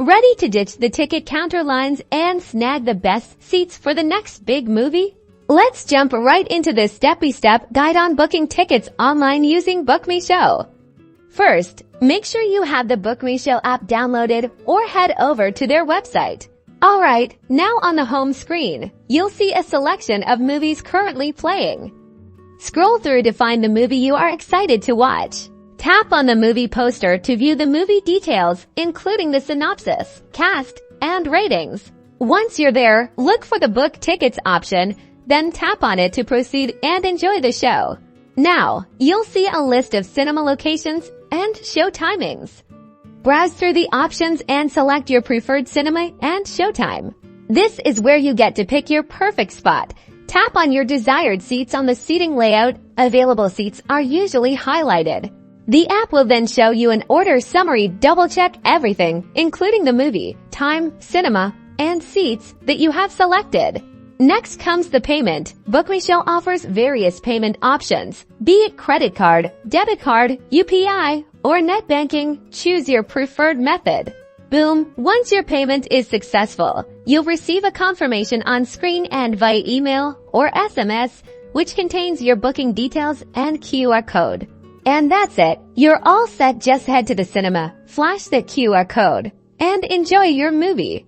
Ready to ditch the ticket counter lines and snag the best seats for the next big movie? Let's jump right into this step-by-step guide on booking tickets online using Bookmyshow. First, make sure you have the Bookmyshow app downloaded or head over to their website. Alright, now on the home screen, you'll see a selection of movies currently playing. Scroll through to find the movie you are excited to watch. Tap on the movie poster to view the movie details, including the synopsis, cast, and ratings. Once you're there, look for the book tickets option, then tap on it to proceed and enjoy the show. Now, you'll see a list of cinema locations and show timings. Browse through the options and select your preferred cinema and showtime. This is where you get to pick your perfect spot. Tap on your desired seats on the seating layout. Available seats are usually highlighted. The app will then show you an order summary. Double-check everything, including the movie, time, cinema, and seats that you have selected. Next comes the payment. Bookmyshow offers various payment options, be it credit card, debit card, UPI, or net banking. Choose your preferred method. Boom! Once your payment is successful, you'll receive a confirmation on screen and via email or SMS, which contains your booking details and QR code. And that's it. You're all set. Just head to the cinema, flash the QR code, and enjoy your movie.